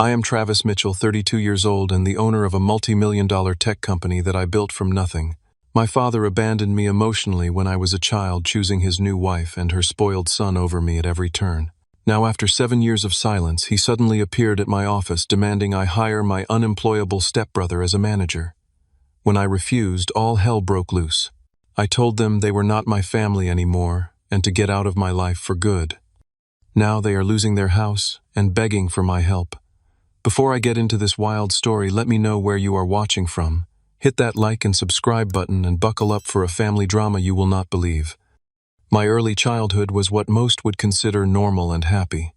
I am Travis Mitchell, 32 years old and the owner of a multi-million-dollar tech company that I built from nothing. My father abandoned me emotionally when I was a child, choosing his new wife and her spoiled son over me at every turn. Now, after 7 years of silence, he suddenly appeared at my office demanding I hire my unemployable stepbrother as a manager. When I refused, all hell broke loose. I told them they were not my family anymore and to get out of my life for good. Now they are losing their house and begging for my help. Before I get into this wild story, let me know where you are watching from. Hit that like and subscribe button and buckle up for a family drama you will not believe. My early childhood was what most would consider normal and happy.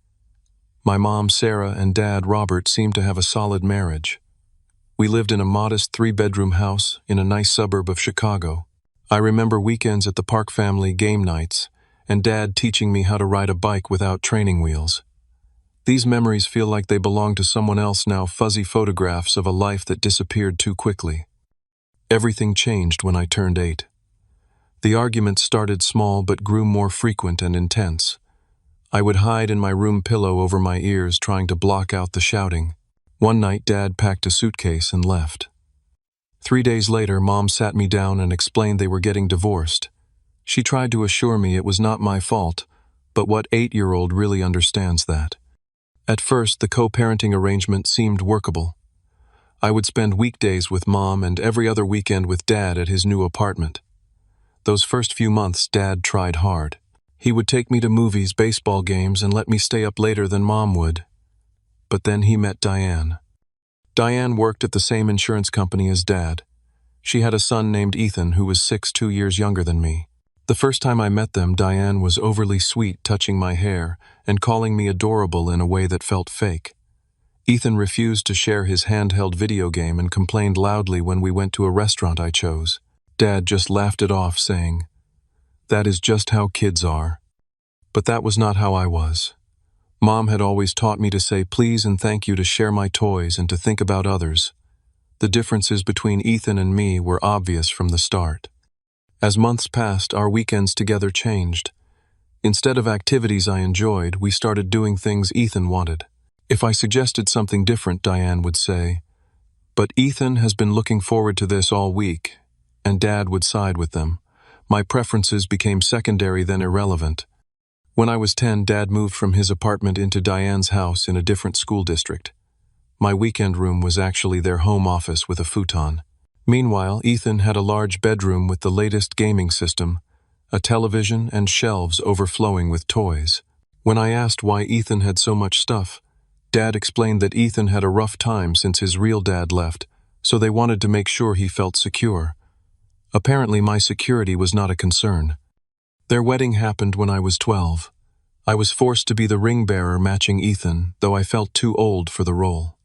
My mom, Sarah, and dad, Robert, seemed to have a solid marriage. We lived in a modest 3-bedroom house in a nice suburb of Chicago. I remember weekends at the Park family game nights and dad teaching me how to ride a bike without training wheels. These memories feel like they belong to someone else now, fuzzy photographs of a life that disappeared too quickly. Everything changed when I turned 8. The arguments started small but grew more frequent and intense. I would hide in my room pillow over my ears, trying to block out the shouting. One night, Dad packed a suitcase and left. 3 days later, Mom sat me down and explained they were getting divorced. She tried to assure me it was not my fault, but what 8-year-old really understands that? At first, the co-parenting arrangement seemed workable. I would spend weekdays with Mom and every other weekend with Dad at his new apartment. Those first few months, Dad tried hard. He would take me to movies, baseball games, and let me stay up later than Mom would. But then he met Diane. Diane worked at the same insurance company as Dad. She had a son named Ethan who was 2 years younger than me. The first time I met them, Diane was overly sweet, touching my hair and calling me adorable in a way that felt fake. Ethan refused to share his handheld video game and complained loudly when we went to a restaurant I chose. Dad just laughed it off, saying, "That is just how kids are." But that was not how I was. Mom had always taught me to say please and thank you, to share my toys, and to think about others. The differences between Ethan and me were obvious from the start. As months passed, our weekends together changed. Instead of activities I enjoyed, we started doing things Ethan wanted. If I suggested something different, Diane would say, "But Ethan has been looking forward to this all week," and Dad would side with them. My preferences became secondary, then irrelevant. When I was 10, Dad moved from his apartment into Diane's house in a different school district. My weekend room was actually their home office with a futon. Meanwhile, Ethan had a large bedroom with the latest gaming system, a television, and shelves overflowing with toys. When I asked why Ethan had so much stuff, Dad explained that Ethan had a rough time since his real dad left, so they wanted to make sure he felt secure. Apparently, my security was not a concern. Their wedding happened when I was 12. I was forced to be the ring bearer, matching Ethan, though I felt too old for the role.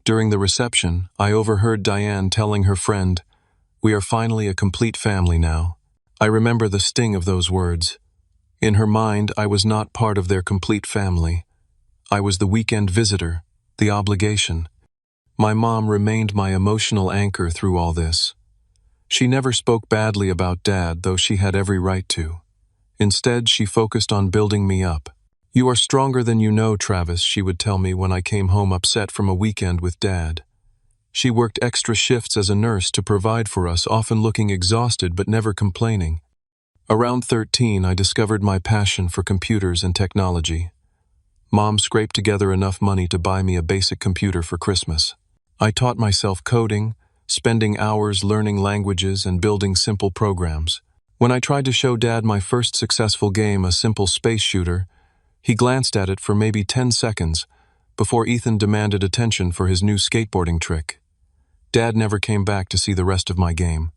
During the reception, I overheard Diane telling her friend, "We are finally a complete family now." I remember the sting of those words. In her mind, I was not part of their complete family. I was the weekend visitor, the obligation. My mom remained my emotional anchor through all this. She never spoke badly about Dad, though she had every right to. Instead, she focused on building me up. "You are stronger than you know, Travis," she would tell me when I came home upset from a weekend with Dad. She worked extra shifts as a nurse to provide for us, often looking exhausted but never complaining. Around 13, I discovered my passion for computers and technology. Mom scraped together enough money to buy me a basic computer for Christmas. I taught myself coding, spending hours learning languages and building simple programs. When I tried to show Dad my first successful game, a simple space shooter, he glanced at it for maybe 10 seconds before Ethan demanded attention for his new skateboarding trick. Dad never came back to see the rest of my game.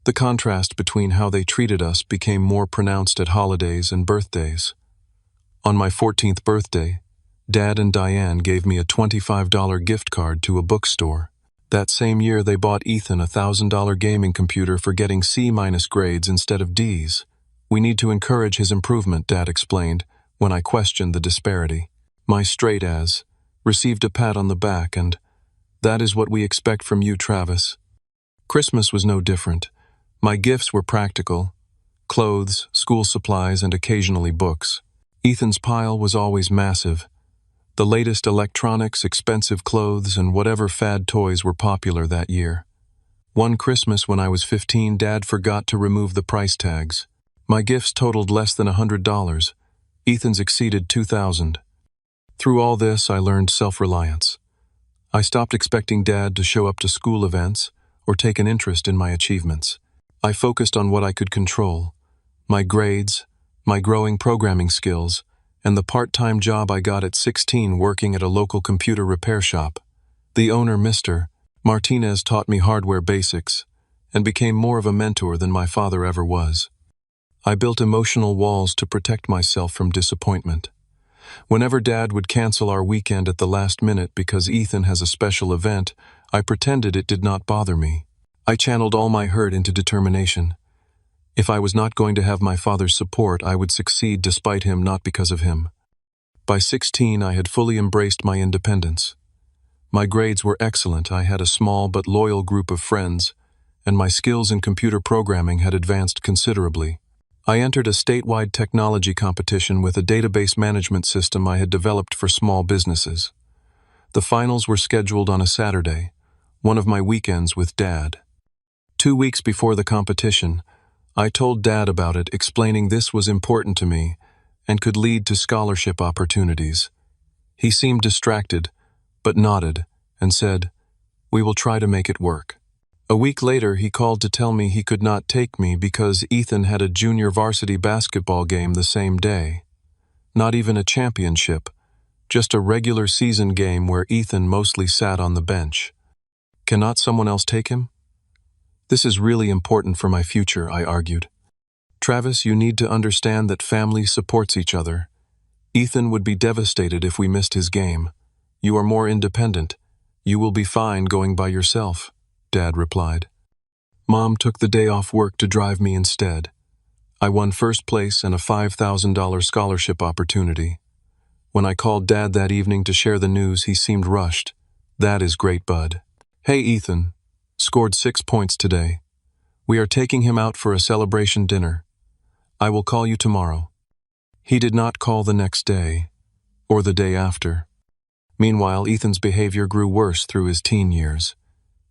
The contrast between how they treated us became more pronounced at holidays and birthdays. On my 14th birthday, Dad and Diane gave me a $25 gift card to a bookstore. That same year, they bought Ethan a $1,000 gaming computer for getting C- grades instead of Ds. "We need to encourage his improvement," Dad explained, when I questioned the disparity. My straight as received a pat on the back and, "That is what we expect from you, Travis." Christmas was no different. My gifts were practical: clothes, school supplies, and occasionally books. Ethan's pile was always massive. The latest electronics, expensive clothes, and whatever fad toys were popular that year. One Christmas when I was 15, Dad forgot to remove the price tags. My gifts totaled less than $100. Ethan's exceeded $2,000. Through all this, I learned self-reliance. I stopped expecting Dad to show up to school events or take an interest in my achievements. I focused on what I could control: my grades, my growing programming skills, and the part-time job I got at 16 working at a local computer repair shop. The owner, Mr. Martinez, taught me hardware basics and became more of a mentor than my father ever was. I built emotional walls to protect myself from disappointment. Whenever Dad would cancel our weekend at the last minute because Ethan has a special event, I pretended it did not bother me. I channeled all my hurt into determination. If I was not going to have my father's support, I would succeed despite him, not because of him. By 16, I had fully embraced my independence. My grades were excellent, I had a small but loyal group of friends, and my skills in computer programming had advanced considerably. I entered a statewide technology competition with a database management system I had developed for small businesses. The finals were scheduled on a Saturday, one of my weekends with Dad. 2 weeks before the competition, I told Dad about it, explaining this was important to me and could lead to scholarship opportunities. He seemed distracted, but nodded and said, "We will try to make it work." A week later, he called to tell me he could not take me because Ethan had a junior varsity basketball game the same day. Not even a championship, just a regular season game where Ethan mostly sat on the bench. "Cannot someone else take him?" "This is really important for my future," I argued. "Travis, you need to understand that family supports each other. Ethan would be devastated if we missed his game. You are more independent. You will be fine going by yourself," Dad replied. Mom took the day off work to drive me instead. I won first place and a $5,000 scholarship opportunity. When I called Dad that evening to share the news, he seemed rushed. "That is great, bud. Hey, Ethan. Scored 6 points today. We are taking him out for a celebration dinner. I will call you tomorrow." He did not call the next day, or the day after. Meanwhile, Ethan's behavior grew worse through his teen years.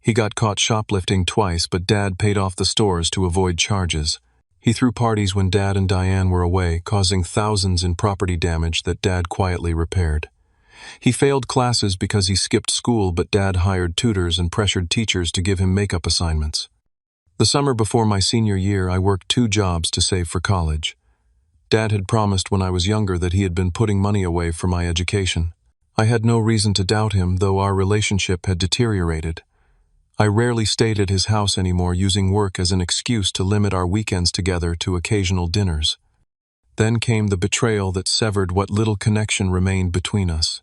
He got caught shoplifting twice, but Dad paid off the stores to avoid charges. He threw parties when Dad and Diane were away, causing thousands in property damage that Dad quietly repaired. He failed classes because he skipped school, but Dad hired tutors and pressured teachers to give him makeup assignments. The summer before my senior year, I worked 2 jobs to save for college. Dad had promised when I was younger that he had been putting money away for my education. I had no reason to doubt him, though our relationship had deteriorated. I rarely stayed at his house anymore, using work as an excuse to limit our weekends together to occasional dinners. Then came the betrayal that severed what little connection remained between us.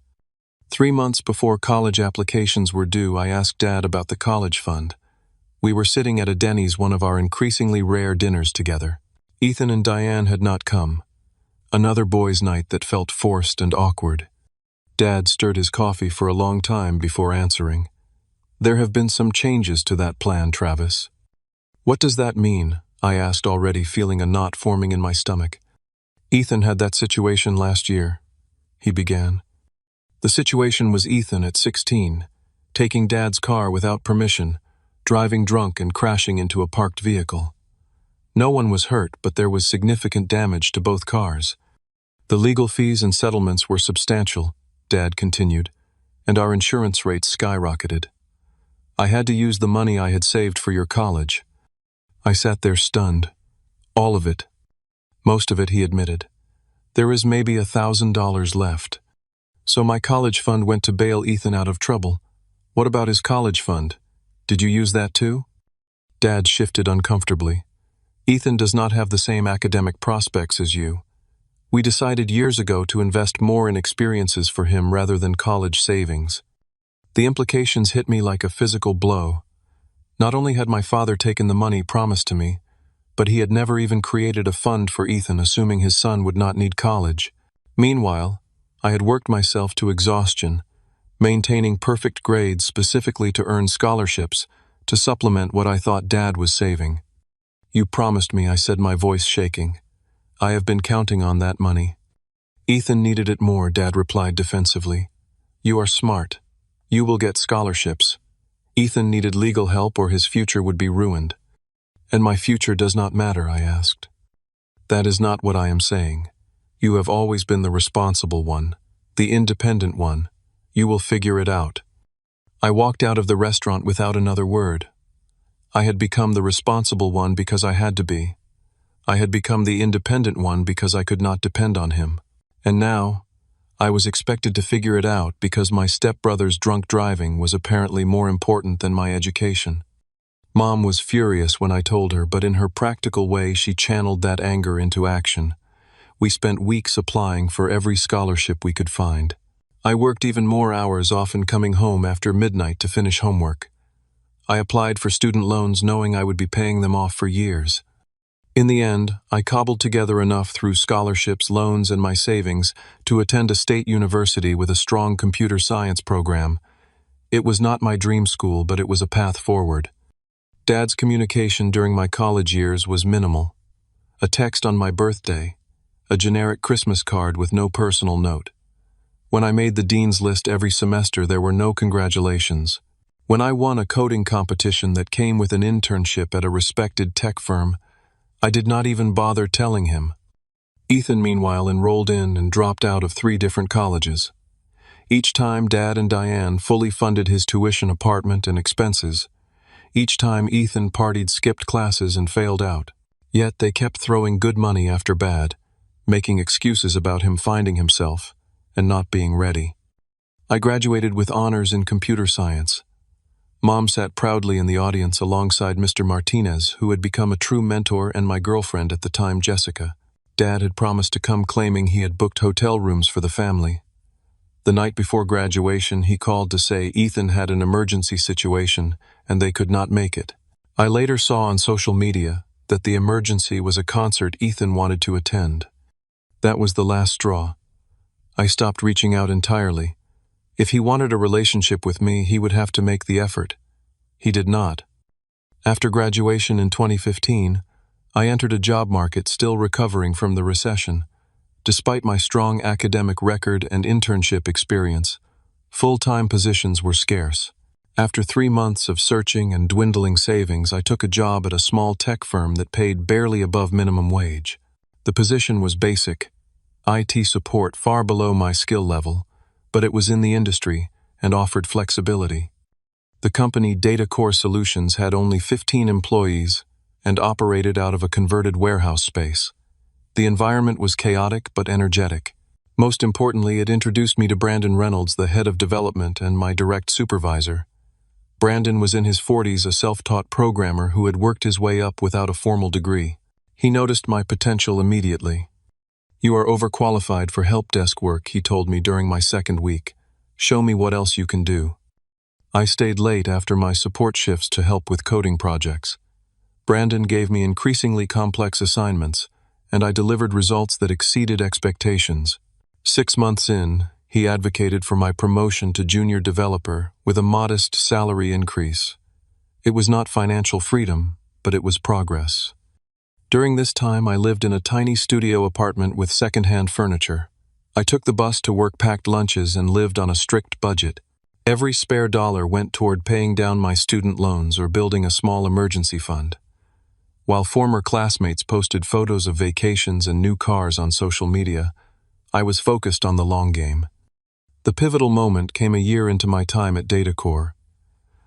3 months before college applications were due, I asked Dad about the college fund. We were sitting at a Denny's, one of our increasingly rare dinners together. Ethan and Diane had not come. Another boys' night that felt forced and awkward. Dad stirred his coffee for a long time before answering. "There have been some changes to that plan, Travis." "What does that mean?" I asked, already feeling a knot forming in my stomach. "Ethan had that situation last year," he began. The situation was Ethan at 16, taking Dad's car without permission, driving drunk and crashing into a parked vehicle. No one was hurt, but there was significant damage to both cars. The legal fees and settlements were substantial, Dad continued, and our insurance rates skyrocketed. "I had to use the money I had saved for your college." I sat there stunned. "All of it?" "Most of it," he admitted. "There is maybe $1,000 left. So my college fund went to bail Ethan out of trouble. What about his college fund? Did you use that too?" Dad shifted uncomfortably. "Ethan does not have the same academic prospects as you. We decided years ago to invest more in experiences for him rather than college savings." The implications hit me like a physical blow. Not only had my father taken the money promised to me, but he had never even created a fund for Ethan, assuming his son would not need college. Meanwhile, I had worked myself to exhaustion, maintaining perfect grades specifically to earn scholarships to supplement what I thought Dad was saving. "You promised me," I said, my voice shaking. "I have been counting on that money." Ethan needed it more, Dad replied defensively. You are smart. You will get scholarships. Ethan needed legal help or his future would be ruined. And my future does not matter, I asked. That is not what I am saying. You have always been the responsible one, the independent one. You will figure it out. I walked out of the restaurant without another word. I had become the responsible one because I had to be. I had become the independent one because I could not depend on him. And now, I was expected to figure it out because my stepbrother's drunk driving was apparently more important than my education. Mom was furious when I told her, but in her practical way she channeled that anger into action. We spent weeks applying for every scholarship we could find. I worked even more hours, often coming home after midnight to finish homework. I applied for student loans knowing I would be paying them off for years. In the end, I cobbled together enough through scholarships, loans, and my savings to attend a state university with a strong computer science program. It was not my dream school, but it was a path forward. Dad's communication during my college years was minimal. A text on my birthday, a generic Christmas card with no personal note. When I made the dean's list every semester, there were no congratulations. When I won a coding competition that came with an internship at a respected tech firm, I did not even bother telling him. Ethan, meanwhile, enrolled in and dropped out of 3 different colleges. Each time, Dad and Diane fully funded his tuition, apartment, and expenses. Each time, Ethan partied, skipped classes, and failed out. Yet they kept throwing good money after bad, making excuses about him finding himself and not being ready. I graduated with honors in computer science. Mom sat proudly in the audience alongside Mr. Martinez, who had become a true mentor, and my girlfriend at the time, Jessica. Dad had promised to come, claiming he had booked hotel rooms for the family. The night before graduation, he called to say Ethan had an emergency situation and they could not make it. I later saw on social media that the emergency was a concert Ethan wanted to attend. That was the last straw. I stopped reaching out entirely. If he wanted a relationship with me, he would have to make the effort. He did not. After graduation in 2015, I entered a job market still recovering from the recession. Despite my strong academic record and internship experience, full-time positions were scarce. After 3 months of searching and dwindling savings, I took a job at a small tech firm that paid barely above minimum wage. The position was basic, IT support, far below my skill level, but it was in the industry and offered flexibility. The company, Data Core Solutions, had only 15 employees and operated out of a converted warehouse space. The environment was chaotic but energetic. Most importantly, it introduced me to Brandon Reynolds, the head of development and my direct supervisor. Brandon was in his 40s, a self-taught programmer who had worked his way up without a formal degree. He noticed my potential immediately. "You are overqualified for help desk work," he told me during my second week. "Show me what else you can do." I stayed late after my support shifts to help with coding projects. Brandon gave me increasingly complex assignments, and I delivered results that exceeded expectations. 6 months in, he advocated for my promotion to junior developer with a modest salary increase. It was not financial freedom, but it was progress. During this time, I lived in a tiny studio apartment with second-hand furniture. I took the bus to work, packed lunches, and lived on a strict budget. Every spare dollar went toward paying down my student loans or building a small emergency fund. While former classmates posted photos of vacations and new cars on social media, I was focused on the long game. The pivotal moment came a year into my time at DataCore.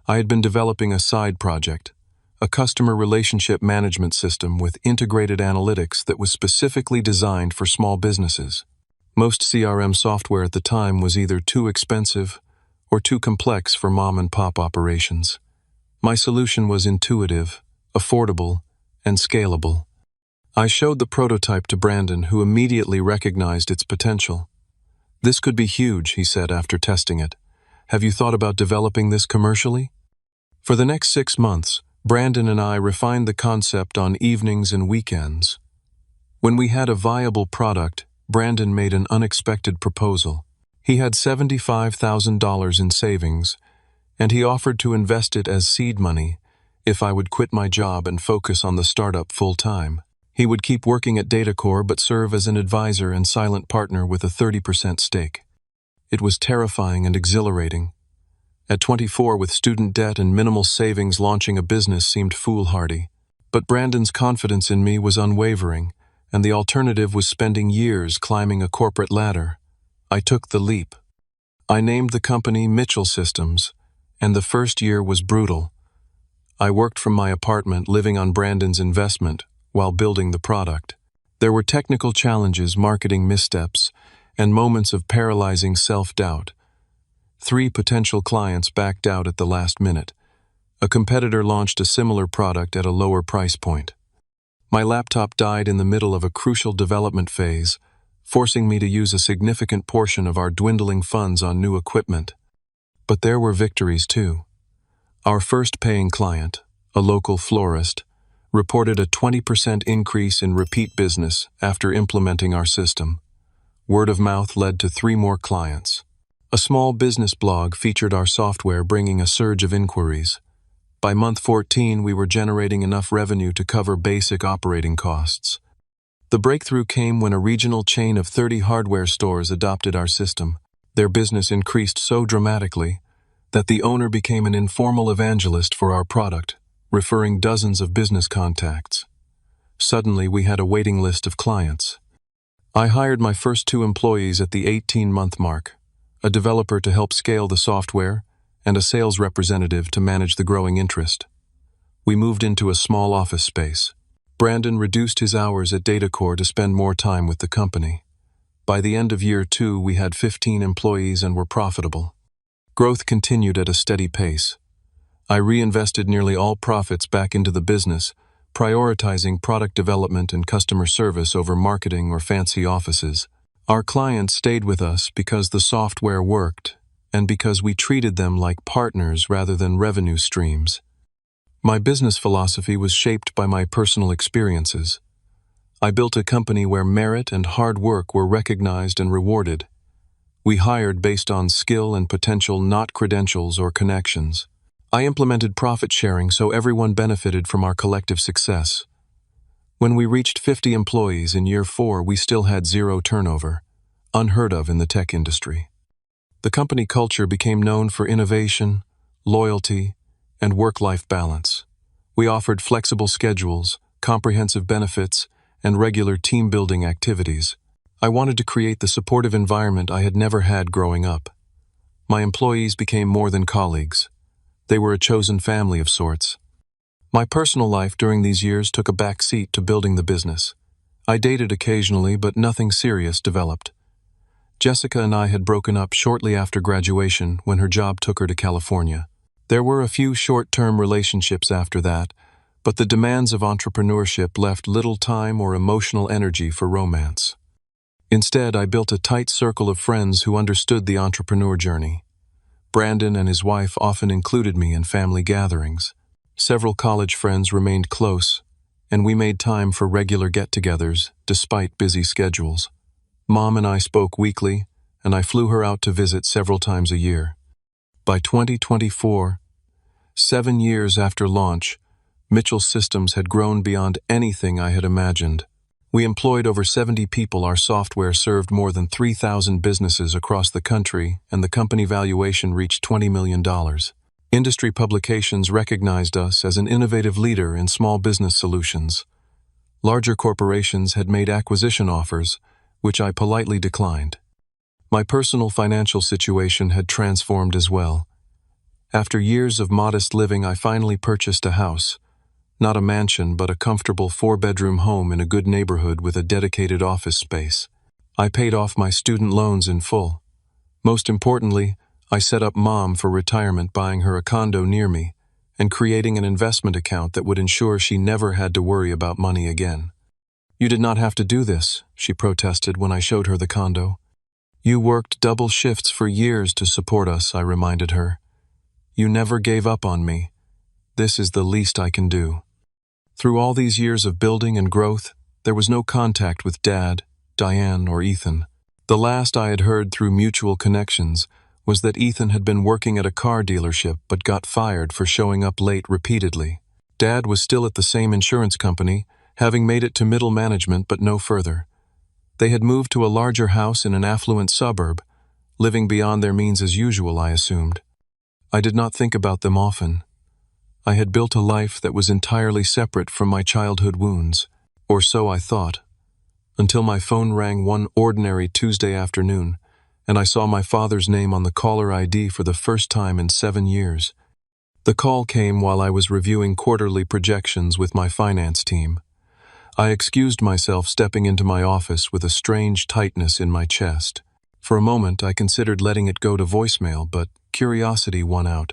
I had been developing a side project, a customer relationship management system with integrated analytics that was specifically designed for small businesses. Most CRM software at the time was either too expensive or too complex for mom-and-pop operations. My solution was intuitive, affordable, and scalable. I showed the prototype to Brandon, who immediately recognized its potential. "This could be huge," he said after testing it. "Have you thought about developing this commercially?" For the next 6 months, Brandon and I refined the concept on evenings and weekends. When we had a viable product, Brandon made an unexpected proposal. He had $75,000 in savings, and he offered to invest it as seed money if I would quit my job and focus on the startup full-time. He would keep working at DataCore but serve as an advisor and silent partner with a 30% stake. It was terrifying and exhilarating. At 24, with student debt and minimal savings, launching a business seemed foolhardy. But Brandon's confidence in me was unwavering, and the alternative was spending years climbing a corporate ladder. I took the leap. I named the company Mitchell Systems, and the first year was brutal. I worked from my apartment, living on Brandon's investment, while building the product. There were technical challenges, marketing missteps, and moments of paralyzing self-doubt. 3 potential clients backed out at the last minute. A competitor launched a similar product at a lower price point. My laptop died in the middle of a crucial development phase, forcing me to use a significant portion of our dwindling funds on new equipment. But there were victories too. Our first paying client, a local florist, reported a 20% increase in repeat business after implementing our system. Word of mouth led to 3 more clients. A small business blog featured our software, bringing a surge of inquiries. By month 14, we were generating enough revenue to cover basic operating costs. The breakthrough came when a regional chain of 30 hardware stores adopted our system. Their business increased so dramatically that the owner became an informal evangelist for our product, referring dozens of business contacts. Suddenly, we had a waiting list of clients. I hired my first 2 employees at the 18-month mark, a developer to help scale the software, and a sales representative to manage the growing interest. We moved into a small office space. Brandon reduced his hours at DataCore to spend more time with the company. By the end of year 2, we had 15 employees and were profitable. Growth continued at a steady pace. I reinvested nearly all profits back into the business, prioritizing product development and customer service over marketing or fancy offices. Our clients stayed with us because the software worked, and because we treated them like partners rather than revenue streams. My business philosophy was shaped by my personal experiences. I built a company where merit and hard work were recognized and rewarded. We hired based on skill and potential, not credentials or connections. I implemented profit sharing so everyone benefited from our collective success. When we reached 50 employees in year 4, we still had 0 turnover, unheard of in the tech industry. The company culture became known for innovation, loyalty, and work-life balance. We offered flexible schedules, comprehensive benefits, and regular team-building activities. I wanted to create the supportive environment I had never had growing up. My employees became more than colleagues. They were a chosen family of sorts. My personal life during these years took a back seat to building the business. I dated occasionally, but nothing serious developed. Jessica and I had broken up shortly after graduation when her job took her to California. There were a few short-term relationships after that, but the demands of entrepreneurship left little time or emotional energy for romance. Instead, I built a tight circle of friends who understood the entrepreneur journey. Brandon and his wife often included me in family gatherings. Several college friends remained close, and we made time for regular get-togethers despite busy schedules. Mom and I spoke weekly, and I flew her out to visit several times a year. By 2024, 7 years after launch, Mitchell Systems had grown beyond anything I had imagined. We employed over 70 people, our software served more than 3,000 businesses across the country, and the company valuation reached $20 million. Industry publications recognized us as an innovative leader in small business solutions. Larger corporations had made acquisition offers, which I politely declined. My personal financial situation had transformed as well. After years of modest living, I finally purchased a house. Not a mansion, but a comfortable 4-bedroom home in a good neighborhood with a dedicated office space. I paid off my student loans in full. Most importantly, I set up Mom for retirement, buying her a condo near me and creating an investment account that would ensure she never had to worry about money again. "You did not have to do this," she protested when I showed her the condo. "You worked double shifts for years to support us," I reminded her. "You never gave up on me. This is the least I can do." Through all these years of building and growth, there was no contact with Dad, Diane, or Ethan. The last I had heard through mutual connections was that Ethan had been working at a car dealership but got fired for showing up late repeatedly. Dad was still at the same insurance company, having made it to middle management but no further. They had moved to a larger house in an affluent suburb, living beyond their means as usual, I assumed. I did not think about them often. I had built a life that was entirely separate from my childhood wounds, or so I thought, until my phone rang one ordinary Tuesday afternoon, and I saw my father's name on the caller ID for the first time in 7 years. The call came while I was reviewing quarterly projections with my finance team. I excused myself, stepping into my office with a strange tightness in my chest. For a moment, I considered letting it go to voicemail, but curiosity won out.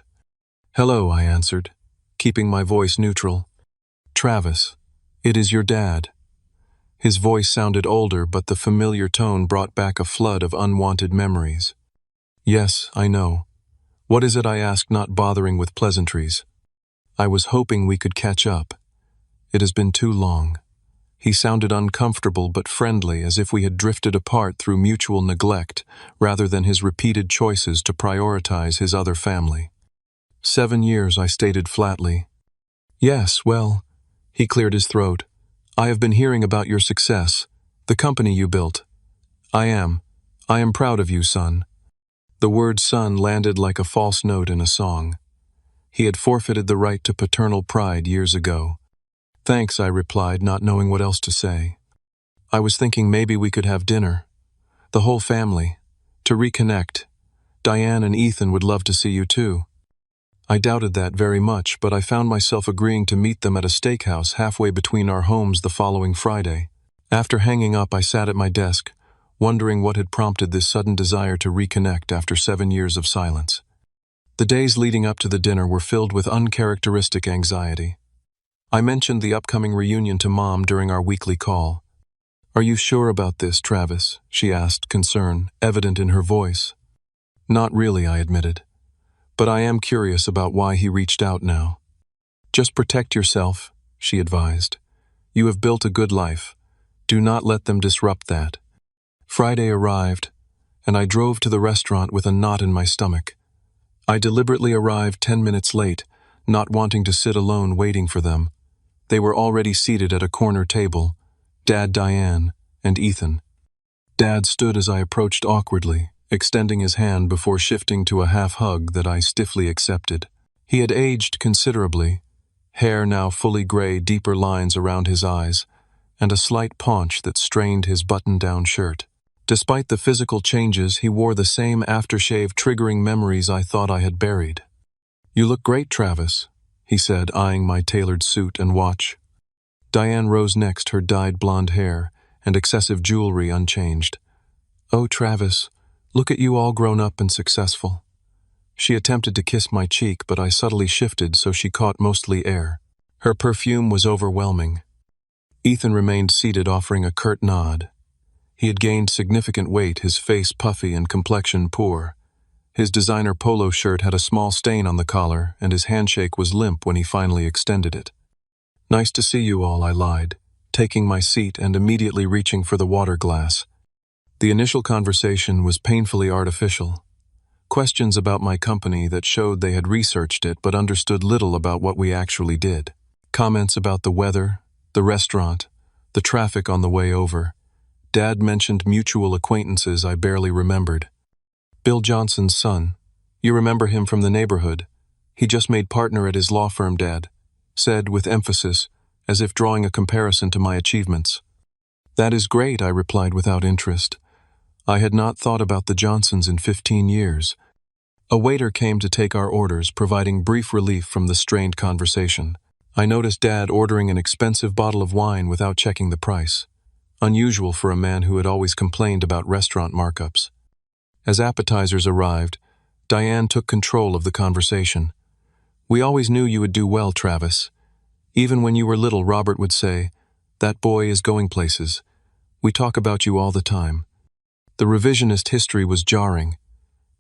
"Hello," I answered, keeping my voice neutral. "Travis, it is your dad." His voice sounded older, but the familiar tone brought back a flood of unwanted memories. "Yes, I know. What is it?" I asked, not bothering with pleasantries. "I was hoping we could catch up. It has been too long." He sounded uncomfortable but friendly, as if we had drifted apart through mutual neglect rather than his repeated choices to prioritize his other family. 7 years, I stated flatly. "Yes, well," he cleared his throat. "I have been hearing about your success, the company you built. I am proud of you, son." The word son landed like a false note in a song. He had forfeited the right to paternal pride years ago. "Thanks," I replied, not knowing what else to say. "I was thinking maybe we could have dinner. The whole family. To reconnect. Diane and Ethan would love to see you too." I doubted that very much, but I found myself agreeing to meet them at a steakhouse halfway between our homes the following Friday. After hanging up, I sat at my desk, wondering what had prompted this sudden desire to reconnect after 7 years of silence. The days leading up to the dinner were filled with uncharacteristic anxiety. I mentioned the upcoming reunion to Mom during our weekly call. "Are you sure about this, Travis?" she asked, concern evident in her voice. "Not really," I admitted. "But I am curious about why he reached out now." "Just protect yourself," she advised. "You have built a good life. Do not let them disrupt that." Friday arrived, and I drove to the restaurant with a knot in my stomach. I deliberately arrived 10 minutes late, not wanting to sit alone waiting for them. They were already seated at a corner table, Dad, Diane, and Ethan. Dad stood as I approached awkwardly, extending his hand before shifting to a half-hug that I stiffly accepted. He had aged considerably, hair now fully gray, deeper lines around his eyes, and a slight paunch that strained his button-down shirt. Despite the physical changes, he wore the same aftershave, triggering memories I thought I had buried. "You look great, Travis," he said, eyeing my tailored suit and watch. Diane rose next, her dyed blonde hair and excessive jewelry unchanged. "Oh, Travis, look at you all grown up and successful." She attempted to kiss my cheek, but I subtly shifted so she caught mostly air. Her perfume was overwhelming. Ethan remained seated, offering a curt nod. He had gained significant weight, his face puffy and complexion poor. His designer polo shirt had a small stain on the collar, and his handshake was limp when he finally extended it. "Nice to see you all," I lied, taking my seat and immediately reaching for the water glass. The initial conversation was painfully artificial. Questions about my company that showed they had researched it but understood little about what we actually did. Comments about the weather, the restaurant, the traffic on the way over. Dad mentioned mutual acquaintances I barely remembered. "Bill Johnson's son. You remember him from the neighborhood. He just made partner at his law firm," Dad said with emphasis, as if drawing a comparison to my achievements. "That is great," I replied without interest. I had not thought about the Johnsons in 15 years. A waiter came to take our orders, providing brief relief from the strained conversation. I noticed Dad ordering an expensive bottle of wine without checking the price, unusual for a man who had always complained about restaurant markups. As appetizers arrived, Diane took control of the conversation. "We always knew you would do well, Travis. Even when you were little, Robert would say, 'That boy is going places.' We talk about you all the time." The revisionist history was jarring.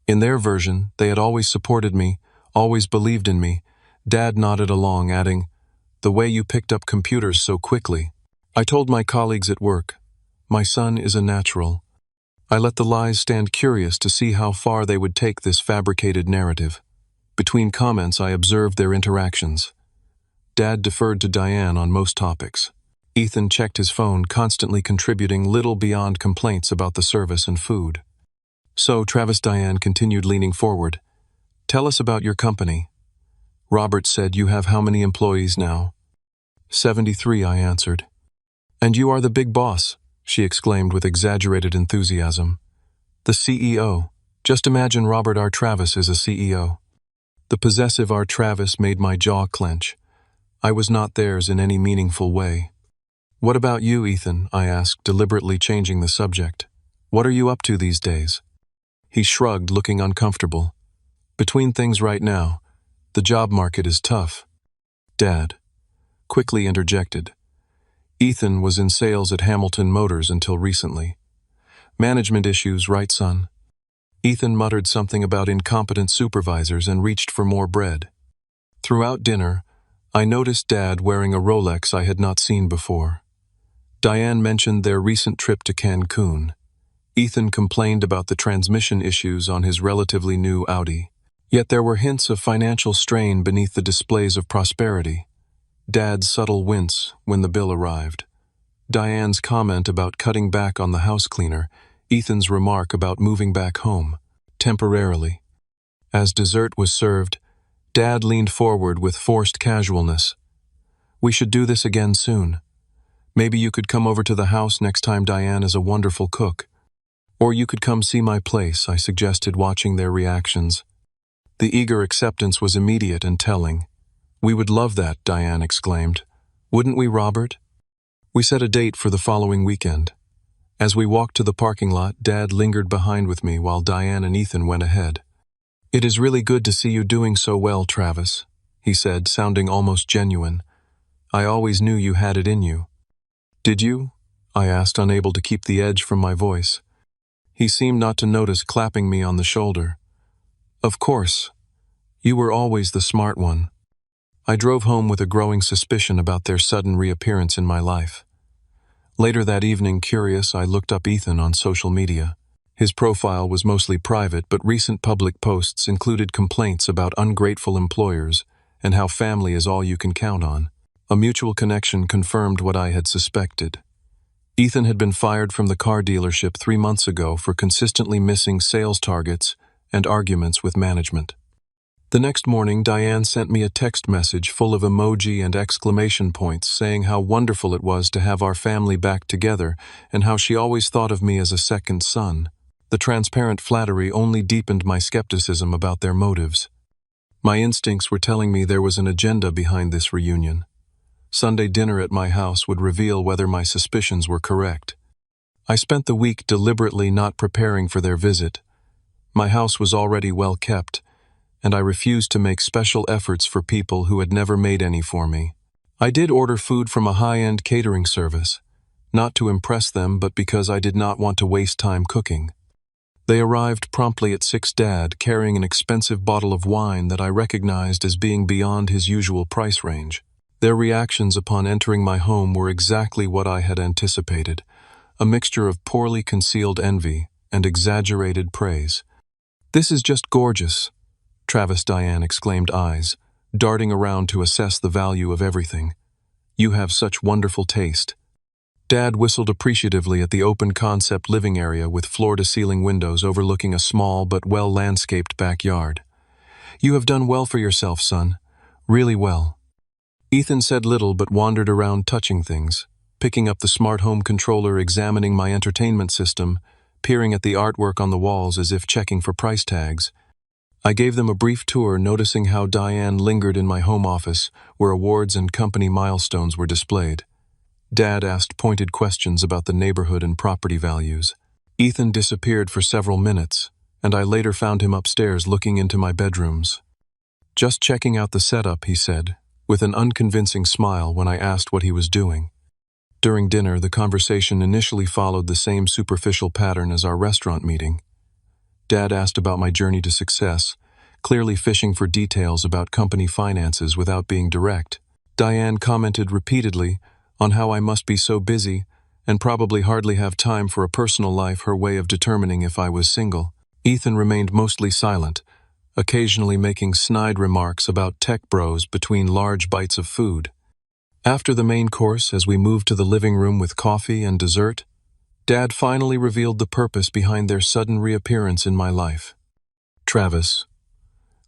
In their version, they had always supported me, always believed in me. Dad nodded along, adding, "The way you picked up computers so quickly." I told my colleagues at work, "My son is a natural." I let the lies stand, curious to see how far they would take this fabricated narrative. Between comments, I observed their interactions. Dad deferred to Diane on most topics. Ethan checked his phone, constantly contributing little beyond complaints about the service and food. So, Travis Diane continued, leaning forward. Tell us about your company. Robert said, you have how many employees now? 73, I answered. And you are the big boss, she exclaimed with exaggerated enthusiasm. The CEO. Just imagine Robert R. Travis is a CEO. The possessive R. Travis made my jaw clench. I was not theirs in any meaningful way. What about you, Ethan? I asked, deliberately changing the subject. What are you up to these days? He shrugged, looking uncomfortable. Between things right now, the job market is tough. Dad quickly interjected. Ethan was in sales at Hamilton Motors until recently. Management issues, right, son? Ethan muttered something about incompetent supervisors and reached for more bread. Throughout dinner, I noticed Dad wearing a Rolex I had not seen before. Diane mentioned their recent trip to Cancun. Ethan complained about the transmission issues on his relatively new Audi. Yet there were hints of financial strain beneath the displays of prosperity. Dad's subtle wince when the bill arrived. Diane's comment about cutting back on the house cleaner. Ethan's remark about moving back home, temporarily. As dessert was served, Dad leaned forward with forced casualness. We should do this again soon. Maybe you could come over to the house next time Diane is a wonderful cook. Or you could come see my place, I suggested, watching their reactions. The eager acceptance was immediate and telling. We would love that, Diane exclaimed. Wouldn't we, Robert? We set a date for the following weekend. As we walked to the parking lot, Dad lingered behind with me while Diane and Ethan went ahead. It is really good to see you doing so well, Travis, he said, sounding almost genuine. I always knew you had it in you. Did you? I asked, unable to keep the edge from my voice. He seemed not to notice, clapping me on the shoulder. Of course. You were always the smart one. I drove home with a growing suspicion about their sudden reappearance in my life. Later that evening, curious, I looked up Ethan on social media. His profile was mostly private, but recent public posts included complaints about ungrateful employers and how family is all you can count on. A mutual connection confirmed what I had suspected. Ethan had been fired from the car dealership 3 months ago for consistently missing sales targets and arguments with management. The next morning, Diane sent me a text message full of emoji and exclamation points saying how wonderful it was to have our family back together and how she always thought of me as a second son. The transparent flattery only deepened my skepticism about their motives. My instincts were telling me there was an agenda behind this reunion. Sunday dinner at my house would reveal whether my suspicions were correct. I spent the week deliberately not preparing for their visit. My house was already well kept, and I refused to make special efforts for people who had never made any for me. I did order food from a high-end catering service, not to impress them but because I did not want to waste time cooking. They arrived promptly at 6, Dad carrying an expensive bottle of wine that I recognized as being beyond his usual price range. Their reactions upon entering my home were exactly what I had anticipated, a mixture of poorly concealed envy and exaggerated praise. This is just gorgeous, Travis Diane exclaimed, eyes darting around to assess the value of everything. You have such wonderful taste. Dad whistled appreciatively at the open-concept living area with floor-to-ceiling windows overlooking a small but well-landscaped backyard. You have done well for yourself, son. Really well. Ethan said little but wandered around touching things, picking up the smart home controller, examining my entertainment system, peering at the artwork on the walls as if checking for price tags. I gave them a brief tour, noticing how Diane lingered in my home office, where awards and company milestones were displayed. Dad asked pointed questions about the neighborhood and property values. Ethan disappeared for several minutes, and I later found him upstairs looking into my bedrooms. Just checking out the setup, he said, with an unconvincing smile when I asked what he was doing. During dinner, the conversation initially followed the same superficial pattern as our restaurant meeting. Dad asked about my journey to success, clearly fishing for details about company finances without being direct. Diane commented repeatedly on how I must be so busy and probably hardly have time for a personal life, her way of determining if I was single. Ethan remained mostly silent, occasionally making snide remarks about tech bros between large bites of food. After the main course, as we moved to the living room with coffee and dessert, Dad finally revealed the purpose behind their sudden reappearance in my life. Travis.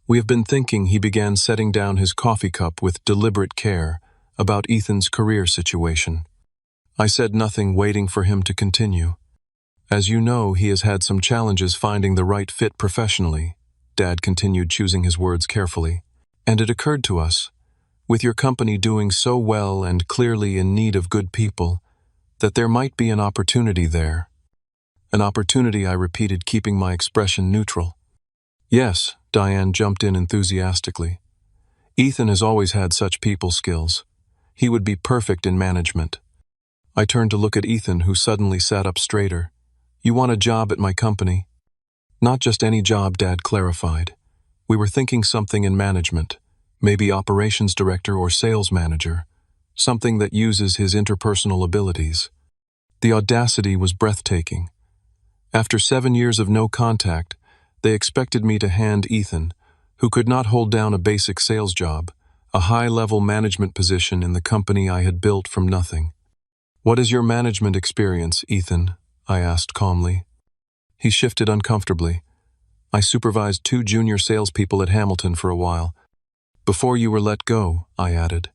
We have been thinking. He began, setting down his coffee cup with deliberate care, about Ethan's career situation. I said nothing, waiting for him to continue. As you know, he has had some challenges finding the right fit professionally, Dad continued, choosing his words carefully. And it occurred to us, with your company doing so well and clearly in need of good people, that there might be an opportunity there. An opportunity, I repeated, keeping my expression neutral. Yes, Diane jumped in enthusiastically. Ethan has always had such people skills. He would be perfect in management. I turned to look at Ethan, who suddenly sat up straighter. You want a job at my company? Not just any job, Dad clarified. We were thinking something in management, maybe operations director or sales manager, something that uses his interpersonal abilities. The audacity was breathtaking. After 7 years of no contact, they expected me to hand Ethan, who could not hold down a basic sales job, a high-level management position in the company I had built from nothing. What is your management experience, Ethan? I asked calmly. He shifted uncomfortably. I supervised 2 junior salespeople at Hamilton for a while. Before you were let go, I added.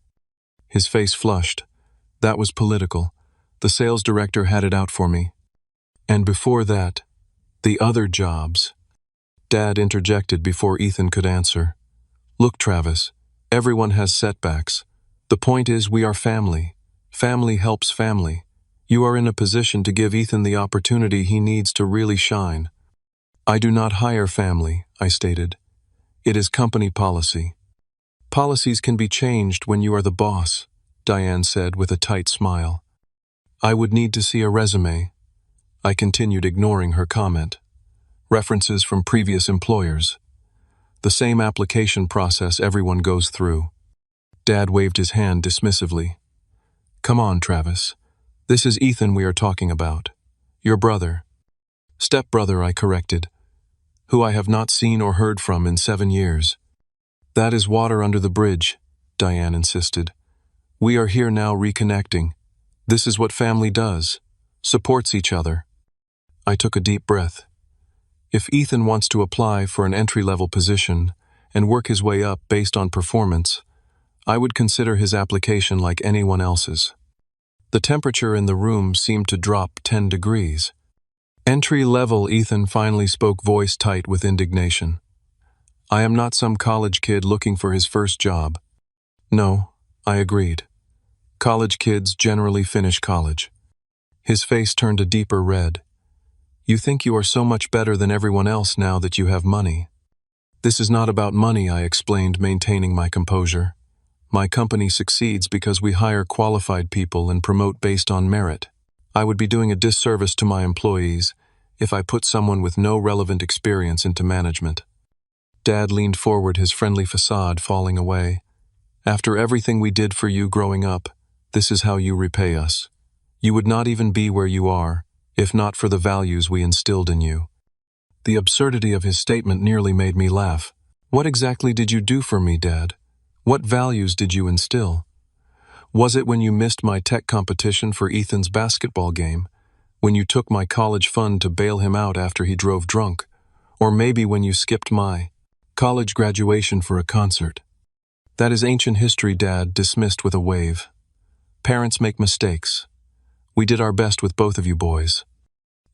His face flushed. That was political. The sales director had it out for me. And before that, the other jobs. Dad interjected before Ethan could answer. Look, Travis, everyone has setbacks. The point is, we are family. Family helps family. You are in a position to give Ethan the opportunity he needs to really shine. I do not hire family, I stated. It is company policy. Policies can be changed when you are the boss, Diane said with a tight smile. I would need to see a resume. I continued, ignoring her comment. References from previous employers. The same application process everyone goes through. Dad waved his hand dismissively. Come on, Travis. This is Ethan we are talking about. Your brother. Stepbrother, I corrected, who I have not seen or heard from in 7 years. That is water under the bridge, Diane insisted. We are here now reconnecting. This is what family does. Supports each other. I took a deep breath. If Ethan wants to apply for an entry-level position and work his way up based on performance, I would consider his application like anyone else's. The temperature in the room seemed to drop 10 degrees. Entry-level, Ethan finally spoke, voice tight with indignation. I am not some college kid looking for his first job. No, I agreed. College kids generally finish college. His face turned a deeper red. You think you are so much better than everyone else now that you have money. This is not about money, I explained, maintaining my composure. My company succeeds because we hire qualified people and promote based on merit. I would be doing a disservice to my employees if I put someone with no relevant experience into management. Dad leaned forward, his friendly facade falling away. After everything we did for you growing up, this is how you repay us. You would not even be where you are, if not for the values we instilled in you. The absurdity of his statement nearly made me laugh. What exactly did you do for me, Dad? What values did you instill? Was it when you missed my tech competition for Ethan's basketball game? When you took my college fund to bail him out after he drove drunk? Or maybe when you skipped my college graduation for a concert? That is ancient history, Dad dismissed with a wave. Parents make mistakes. We did our best with both of you boys.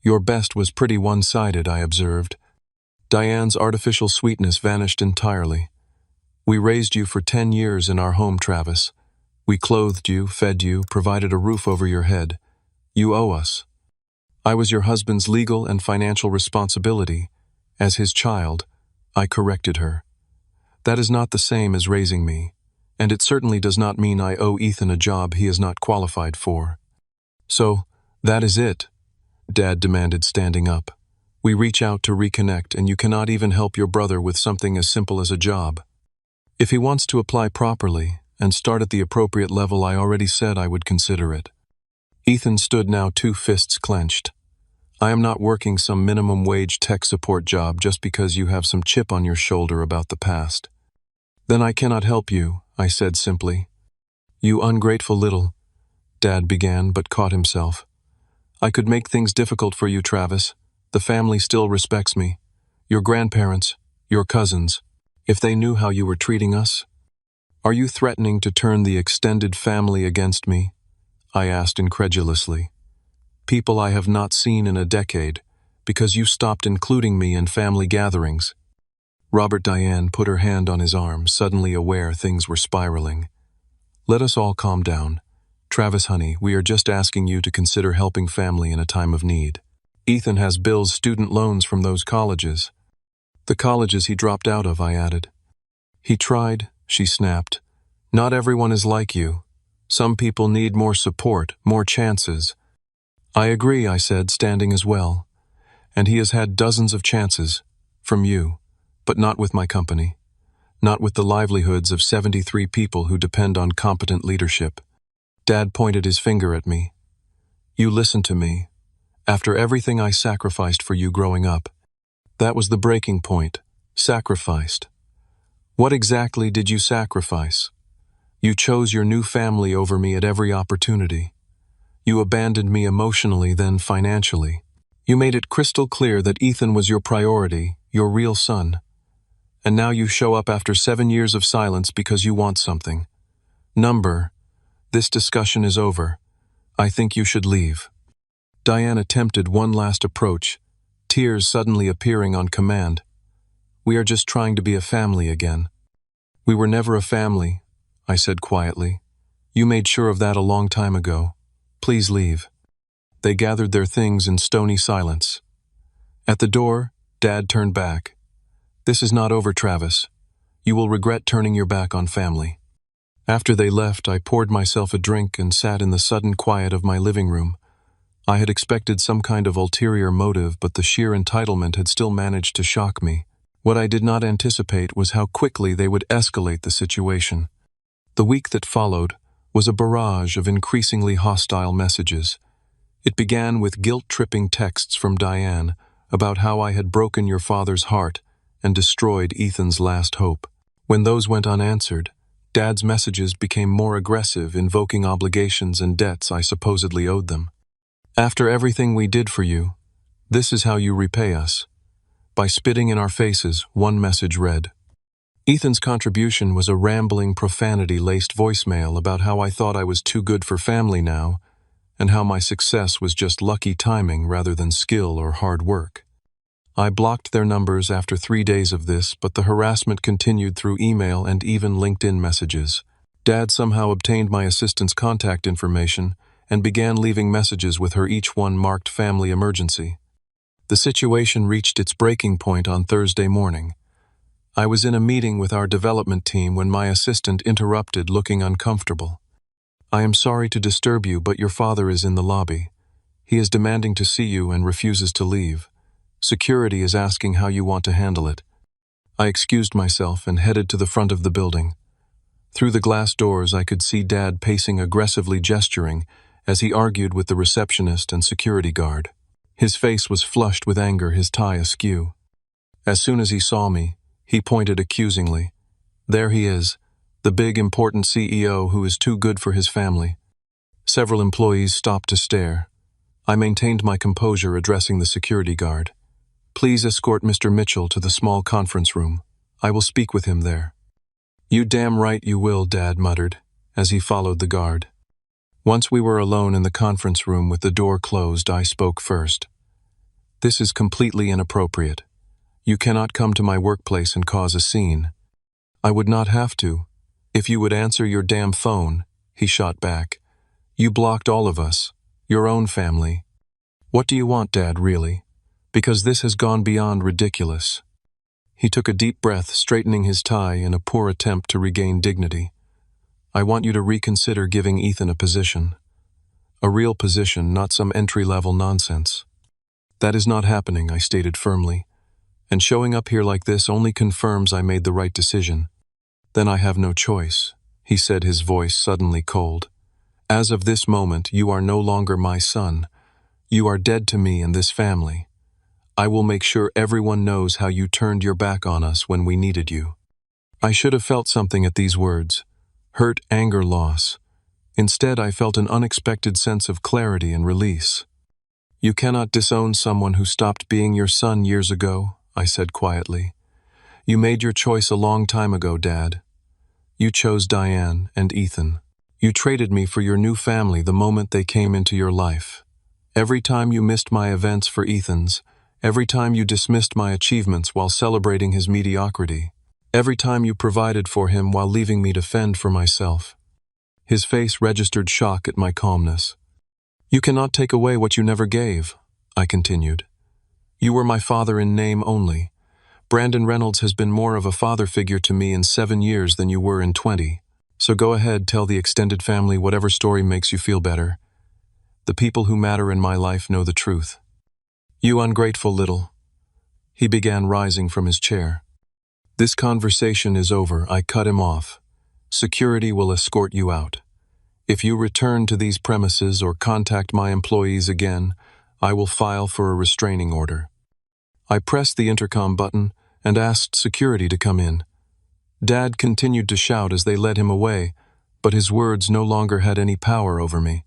Your best was pretty one-sided, I observed. Diane's artificial sweetness vanished entirely. We raised you for 10 years in our home, Travis. We clothed you, fed you, provided a roof over your head. You owe us. I was your husband's legal and financial responsibility. As his child, I corrected her. That is not the same as raising me, and it certainly does not mean I owe Ethan a job he is not qualified for. So, that is it, Dad demanded, standing up. We reach out to reconnect, and you cannot even help your brother with something as simple as a job. If he wants to apply properly and start at the appropriate level, I already said I would consider it. Ethan stood now, 2 fists clenched. I am not working some minimum wage tech support job just because you have some chip on your shoulder about the past. Then I cannot help you, I said simply. You ungrateful little, Dad began but caught himself. I could make things difficult for you, Travis. The family still respects me. Your grandparents, your cousins, if they knew how you were treating us. Are you threatening to turn the extended family against me? I asked incredulously. People I have not seen in a decade, because you stopped including me in family gatherings. Robert Diane put her hand on his arm, suddenly aware things were spiraling. Let us all calm down. Travis, honey, we are just asking you to consider helping family in a time of need. Ethan has Bill's student loans from those colleges. The colleges he dropped out of, I added. He tried, she snapped. Not everyone is like you. Some people need more support, more chances. I agree, I said, standing as well. And he has had dozens of chances, from you, but not with my company. Not with the livelihoods of 73 people who depend on competent leadership. Dad pointed his finger at me. You listened to me. After everything I sacrificed for you growing up. That was the breaking point. Sacrificed. What exactly did you sacrifice? You chose your new family over me at every opportunity. You abandoned me emotionally, then financially. You made it crystal clear that Ethan was your priority, your real son. And now you show up after 7 years of silence because you want something. This discussion is over. I think you should leave. Diane attempted one last approach, tears suddenly appearing on command. We are just trying to be a family again. We were never a family, I said quietly. You made sure of that a long time ago. Please leave. They gathered their things in stony silence. At the door, Dad turned back. This is not over, Travis. You will regret turning your back on family. After they left, I poured myself a drink and sat in the sudden quiet of my living room. I had expected some kind of ulterior motive, but the sheer entitlement had still managed to shock me. What I did not anticipate was how quickly they would escalate the situation. The week that followed was a barrage of increasingly hostile messages. It began with guilt-tripping texts from Diane about how I had broken your father's heart and destroyed Ethan's last hope. When those went unanswered, Dad's messages became more aggressive, invoking obligations and debts I supposedly owed them. After everything we did for you, this is how you repay us. By spitting in our faces, one message read. Ethan's contribution was a rambling, profanity-laced voicemail about how I thought I was too good for family now, and how my success was just lucky timing rather than skill or hard work. I blocked their numbers after 3 days of this, but the harassment continued through email and even LinkedIn messages. Dad somehow obtained my assistant's contact information and began leaving messages with her, each one marked family emergency. The situation reached its breaking point on Thursday morning. I was in a meeting with our development team when my assistant interrupted, looking uncomfortable. I am sorry to disturb you, but your father is in the lobby. He is demanding to see you and refuses to leave. Security is asking how you want to handle it. I excused myself and headed to the front of the building. Through the glass doors, I could see Dad pacing, aggressively gesturing as he argued with the receptionist and security guard. His face was flushed with anger, his tie askew. As soon as he saw me, he pointed accusingly. There he is, the big, important CEO who is too good for his family. Several employees stopped to stare. I maintained my composure, addressing the security guard. Please escort Mr. Mitchell to the small conference room. I will speak with him there. You damn right you will, Dad muttered, as he followed the guard. Once we were alone in the conference room with the door closed, I spoke first. This is completely inappropriate. You cannot come to my workplace and cause a scene. I would not have to. If you would answer your damn phone, he shot back. You blocked all of us, your own family. What do you want, Dad, really? Because this has gone beyond ridiculous. He took a deep breath, straightening his tie in a poor attempt to regain dignity. I want you to reconsider giving Ethan a position. A real position, not some entry-level nonsense. That is not happening, I stated firmly. And showing up here like this only confirms I made the right decision. Then I have no choice, he said, his voice suddenly cold. As of this moment, you are no longer my son. You are dead to me and this family. I will make sure everyone knows how you turned your back on us when we needed you. I should have felt something at these words. Hurt, anger, loss. Instead, I felt an unexpected sense of clarity and release. "You cannot disown someone who stopped being your son years ago," I said quietly. "You made your choice a long time ago, Dad. You chose Diane and Ethan. You traded me for your new family the moment they came into your life. Every time you missed my events for Ethan's, every time you dismissed my achievements while celebrating his mediocrity, every time you provided for him while leaving me to fend for myself." His face registered shock at my calmness. "You cannot take away what you never gave," I continued. "You were my father in name only. Brandon Reynolds has been more of a father figure to me in 7 years than you were in 20. So go ahead, tell the extended family whatever story makes you feel better. The people who matter in my life know the truth." "You ungrateful little—" He began rising from his chair. "This conversation is over," I cut him off. "Security will escort you out. If you return to these premises or contact my employees again, I will file for a restraining order." I pressed the intercom button and asked security to come in. Dad continued to shout as they led him away, but his words no longer had any power over me.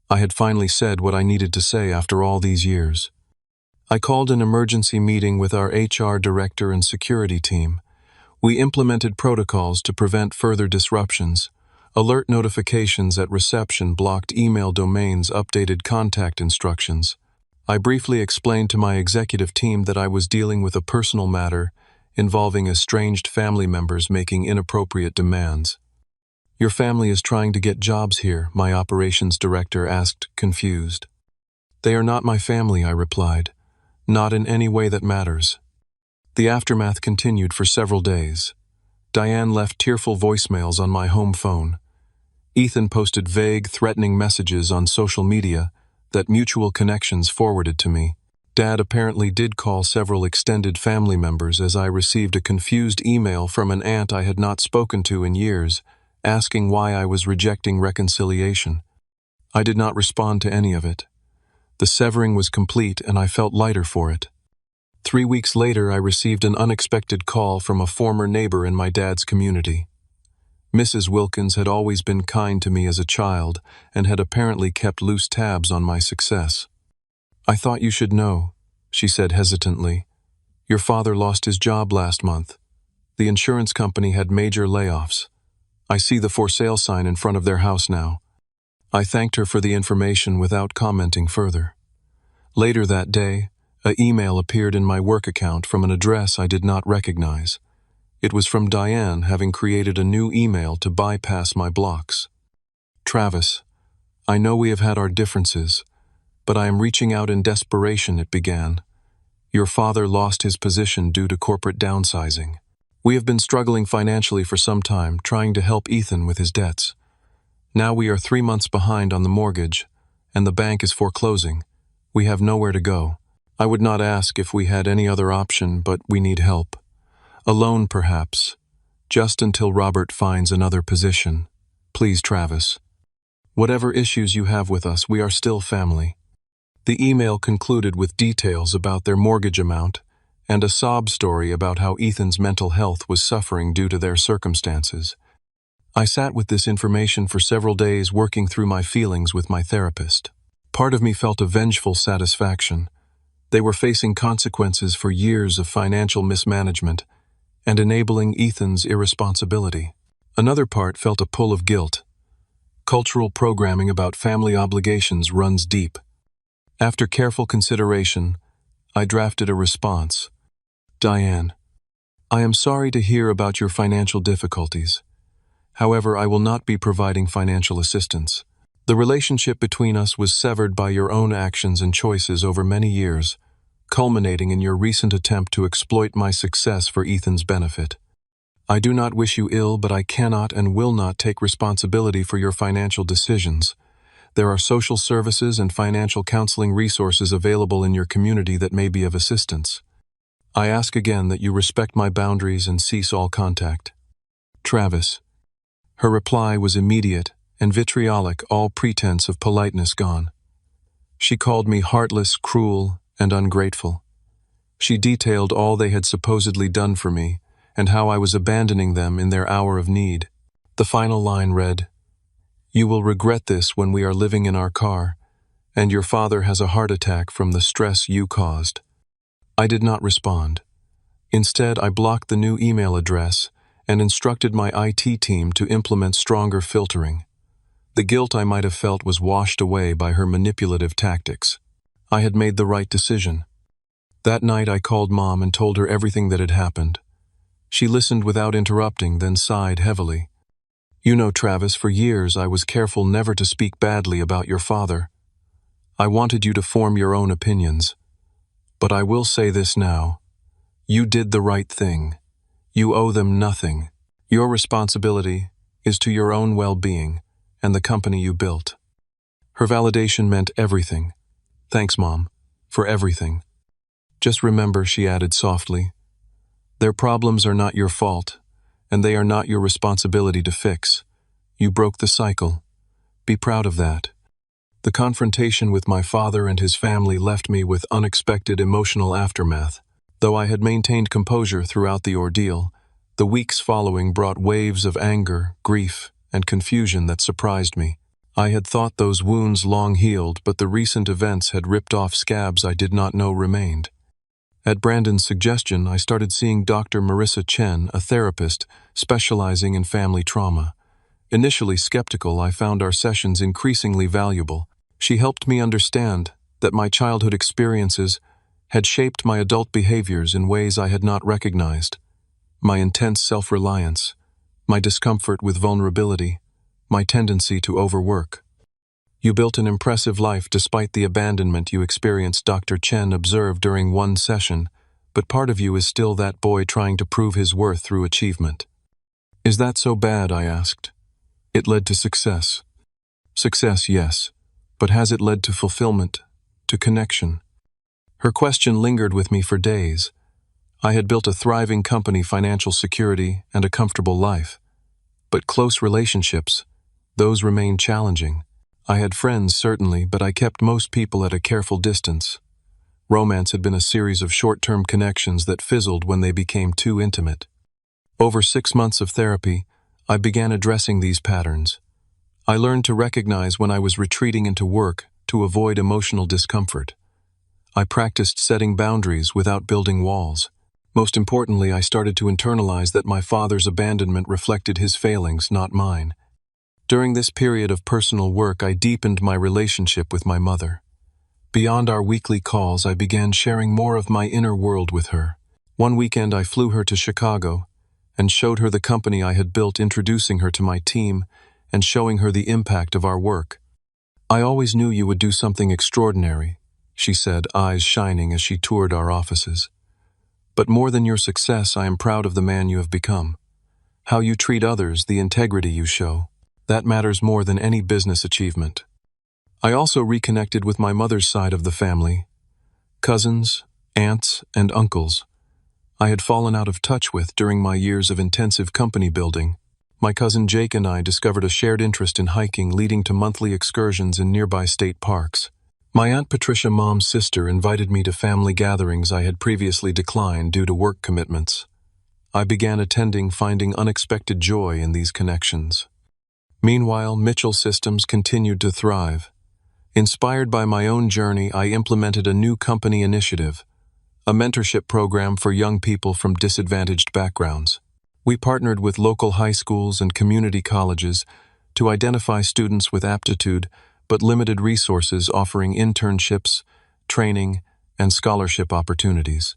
I had finally said what I needed to say after all these years. I called an emergency meeting with our HR director and security team. We implemented protocols to prevent further disruptions. Alert notifications at reception blocked email domains, updated contact instructions. I briefly explained to my executive team that I was dealing with a personal matter involving estranged family members making inappropriate demands. "Your family is trying to get jobs here," my operations director asked, confused. "They are not my family," I replied. "Not in any way that matters." The aftermath continued for several days. Diane left tearful voicemails on my home phone. Ethan posted vague, threatening messages on social media that mutual connections forwarded to me. Dad apparently did call several extended family members as I received a confused email from an aunt I had not spoken to in years, asking why I was rejecting reconciliation. I did not respond to any of it. The severing was complete and I felt lighter for it. 3 weeks later, I received an unexpected call from a former neighbor in my dad's community. Mrs. Wilkins had always been kind to me as a child and had apparently kept loose tabs on my success. "I thought you should know," she said hesitantly. "Your father lost his job last month. The insurance company had major layoffs. I see the for sale sign in front of their house now." I thanked her for the information without commenting further. Later that day, an email appeared in my work account from an address I did not recognize. It was from Diane, having created a new email to bypass my blocks. "Travis, I know we have had our differences, but I am reaching out in desperation," it began. "Your father lost his position due to corporate downsizing. We have been struggling financially for some time, trying to help Ethan with his debts. Now we are 3 months behind on the mortgage, and the bank is foreclosing. We have nowhere to go. I would not ask if we had any other option, but we need help. Alone, perhaps, just until Robert finds another position. Please, Travis. Whatever issues you have with us, we are still family." The email concluded with details about their mortgage amount and a sob story about how Ethan's mental health was suffering due to their circumstances. I sat with this information for several days, working through my feelings with my therapist. Part of me felt a vengeful satisfaction. They were facing consequences for years of financial mismanagement and enabling Ethan's irresponsibility. Another part felt a pull of guilt. Cultural programming about family obligations runs deep. After careful consideration, I drafted a response. "Diane, I am sorry to hear about your financial difficulties. However, I will not be providing financial assistance. The relationship between us was severed by your own actions and choices over many years, culminating in your recent attempt to exploit my success for Ethan's benefit. I do not wish you ill, but I cannot and will not take responsibility for your financial decisions. There are social services and financial counseling resources available in your community that may be of assistance. I ask again that you respect my boundaries and cease all contact. Travis." Her reply was immediate and vitriolic, all pretense of politeness gone. She called me heartless, cruel, and ungrateful. She detailed all they had supposedly done for me and how I was abandoning them in their hour of need. The final line read, You will regret this when we are living in our car, and your father has a heart attack from the stress you caused." I did not respond. Instead, I blocked the new email address and instructed my IT team to implement stronger filtering. The guilt I might have felt was washed away by her manipulative tactics. I had made the right decision. That night I called Mom and told her everything that had happened. She listened without interrupting, then sighed heavily. "You know, Travis, for years I was careful never to speak badly about your father. I wanted you to form your own opinions. But I will say this now. You did the right thing. You owe them nothing. Your responsibility is to your own well-being and the company you built." Her validation meant everything. "Thanks, Mom, for everything. Just remember," she added softly, "their problems are not your fault, and they are not your responsibility to fix. You broke the cycle. Be proud of that." The confrontation with my father and his family left me with unexpected emotional aftermath. Though I had maintained composure throughout the ordeal, the weeks following brought waves of anger, grief, and confusion that surprised me. I had thought those wounds long healed, but the recent events had ripped off scabs I did not know remained. At Brandon's suggestion, I started seeing Dr. Marissa Chen, a therapist specializing in family trauma. Initially skeptical, I found our sessions increasingly valuable. She helped me understand that my childhood experiences had shaped my adult behaviors in ways I had not recognized. My intense self-reliance, my discomfort with vulnerability, my tendency to overwork. "You built an impressive life despite the abandonment you experienced," Dr. Chen observed during one session, "but part of you is still that boy trying to prove his worth through achievement." "Is that so bad?" I asked. "It led to success." "Success, yes, but has it led to fulfillment, to connection?" Her question lingered with me for days. I had built a thriving company, financial security, and a comfortable life. But close relationships, those remained challenging. I had friends, certainly, but I kept most people at a careful distance. Romance had been a series of short-term connections that fizzled when they became too intimate. Over 6 months of therapy, I began addressing these patterns. I learned to recognize when I was retreating into work to avoid emotional discomfort. I practiced setting boundaries without building walls. Most importantly, I started to internalize that my father's abandonment reflected his failings, not mine. During this period of personal work, I deepened my relationship with my mother. Beyond our weekly calls, I began sharing more of my inner world with her. One weekend, I flew her to Chicago and showed her the company I had built, introducing her to my team and showing her the impact of our work. "I always knew you would do something extraordinary," she said, eyes shining as she toured our offices. "But more than your success, I am proud of the man you have become. How you treat others, the integrity you show, that matters more than any business achievement." I also reconnected with my mother's side of the family. Cousins, aunts, and uncles I had fallen out of touch with during my years of intensive company building. My cousin Jake and I discovered a shared interest in hiking, leading to monthly excursions in nearby state parks. My Aunt Patricia, Mom's sister, invited me to family gatherings I had previously declined due to work commitments. I began attending, finding unexpected joy in these connections. Meanwhile, Mitchell Systems continued to thrive. Inspired by my own journey, I implemented a new company initiative, a mentorship program for young people from disadvantaged backgrounds. We partnered with local high schools and community colleges to identify students with aptitude but limited resources, offering internships, training, and scholarship opportunities.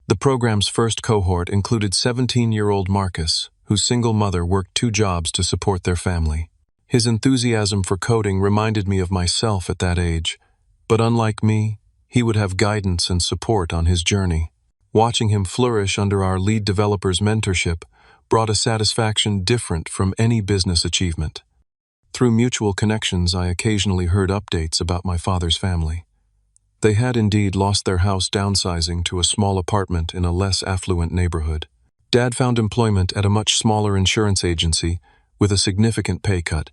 The program's first cohort included 17-year-old Marcus, whose single mother worked 2 jobs to support their family. His enthusiasm for coding reminded me of myself at that age, but unlike me, he would have guidance and support on his journey. Watching him flourish under our lead developer's mentorship brought a satisfaction different from any business achievement. Through mutual connections, I occasionally heard updates about my father's family. They had indeed lost their house, downsizing to a small apartment in a less affluent neighborhood. Dad found employment at a much smaller insurance agency with a significant pay cut.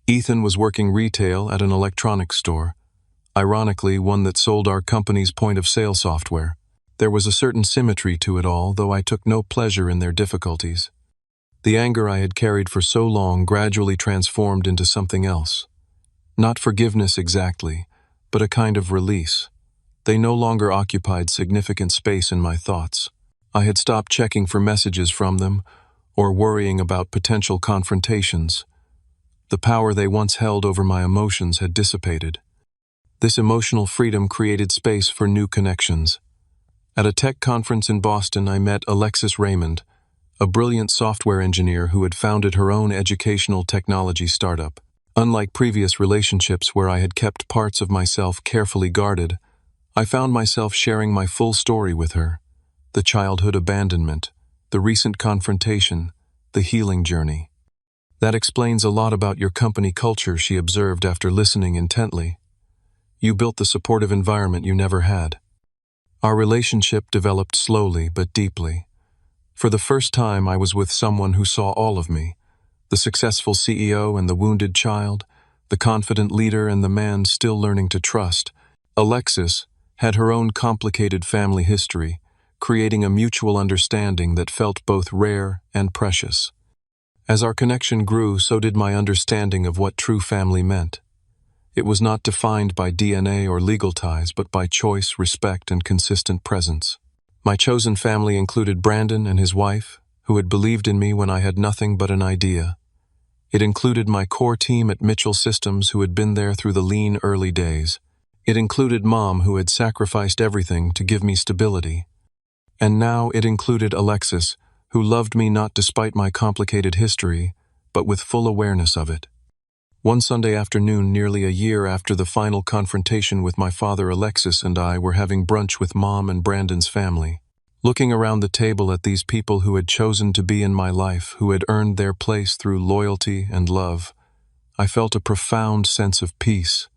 Ethan was working retail at an electronics store, ironically one that sold our company's point-of-sale software. There was a certain symmetry to it all, though I took no pleasure in their difficulties. The anger I had carried for so long gradually transformed into something else. Not forgiveness exactly, but a kind of release. They no longer occupied significant space in my thoughts. I had stopped checking for messages from them or worrying about potential confrontations. The power they once held over my emotions had dissipated. This emotional freedom created space for new connections. At a tech conference in Boston, I met Alexis Raymond, a brilliant software engineer who had founded her own educational technology startup. Unlike previous relationships where I had kept parts of myself carefully guarded, I found myself sharing my full story with her: the childhood abandonment, the recent confrontation, the healing journey. "That explains a lot about your company culture," she observed after listening intently. "You built the supportive environment you never had." Our relationship developed slowly but deeply. For the first time, I was with someone who saw all of me: the successful CEO and the wounded child, the confident leader and the man still learning to trust. Alexis had her own complicated family history, creating a mutual understanding that felt both rare and precious. As our connection grew, so did my understanding of what true family meant. It was not defined by DNA or legal ties, but by choice, respect, and consistent presence. My chosen family included Brandon and his wife, who had believed in me when I had nothing but an idea. It included my core team at Mitchell Systems, who had been there through the lean early days. It included Mom, who had sacrificed everything to give me stability. And now it included Alexis, who loved me not despite my complicated history, but with full awareness of it. One Sunday afternoon, nearly a year after the final confrontation with my father, Alexis and I were having brunch with Mom and Brandon's family. Looking around the table at these people who had chosen to be in my life, who had earned their place through loyalty and love, I felt a profound sense of peace.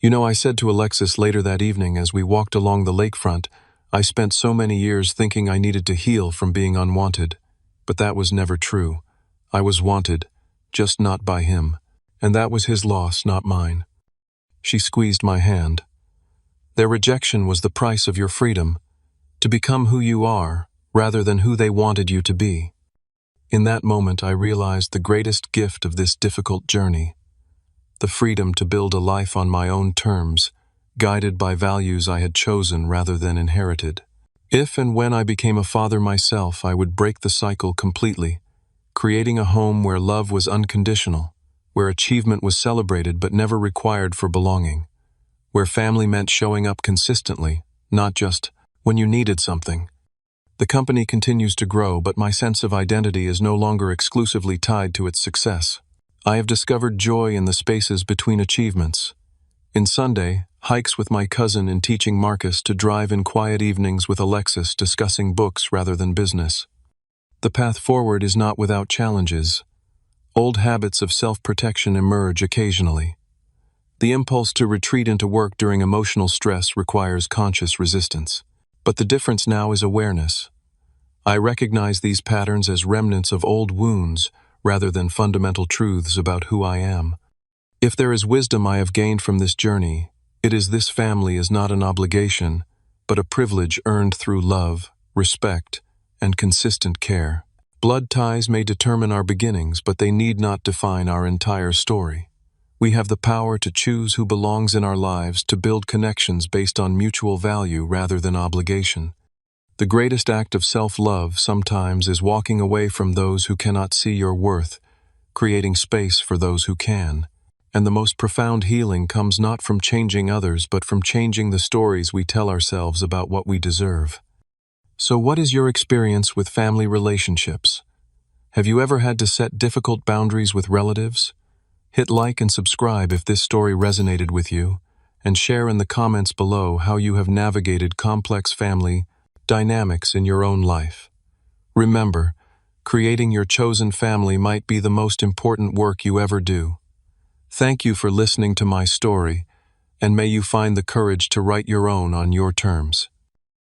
"You know," I said to Alexis later that evening as we walked along the lakefront, "I spent so many years thinking I needed to heal from being unwanted. But that was never true. I was wanted, just not by him. And that was his loss, not mine." She squeezed my hand. "Their rejection was the price of your freedom, to become who you are, rather than who they wanted you to be." In that moment, I realized the greatest gift of this difficult journey: the freedom to build a life on my own terms, guided by values I had chosen rather than inherited. If and when I became a father myself, I would break the cycle completely, creating a home where love was unconditional, where achievement was celebrated but never required for belonging, where family meant showing up consistently, not just when you needed something. The company continues to grow, but my sense of identity is no longer exclusively tied to its success. I have discovered joy in the spaces between achievements. In Sunday, hikes with my cousin, in teaching Marcus to drive, in quiet evenings with Alexis discussing books rather than business. The path forward is not without challenges. Old habits of self-protection emerge occasionally. The impulse to retreat into work during emotional stress requires conscious resistance. But the difference now is awareness. I recognize these patterns as remnants of old wounds rather than fundamental truths about who I am. If there is wisdom I have gained from this journey, it is this: family is not an obligation, but a privilege earned through love, respect, and consistent care. Blood ties may determine our beginnings, but they need not define our entire story. We have the power to choose who belongs in our lives, to build connections based on mutual value rather than obligation. The greatest act of self-love sometimes is walking away from those who cannot see your worth, creating space for those who can. And the most profound healing comes not from changing others, but from changing the stories we tell ourselves about what we deserve. So what is your experience with family relationships? Have you ever had to set difficult boundaries with relatives? Hit like and subscribe if this story resonated with you, and share in the comments below how you have navigated complex family dynamics in your own life. Remember, creating your chosen family might be the most important work you ever do. Thank you for listening to my story, and may you find the courage to write your own on your terms.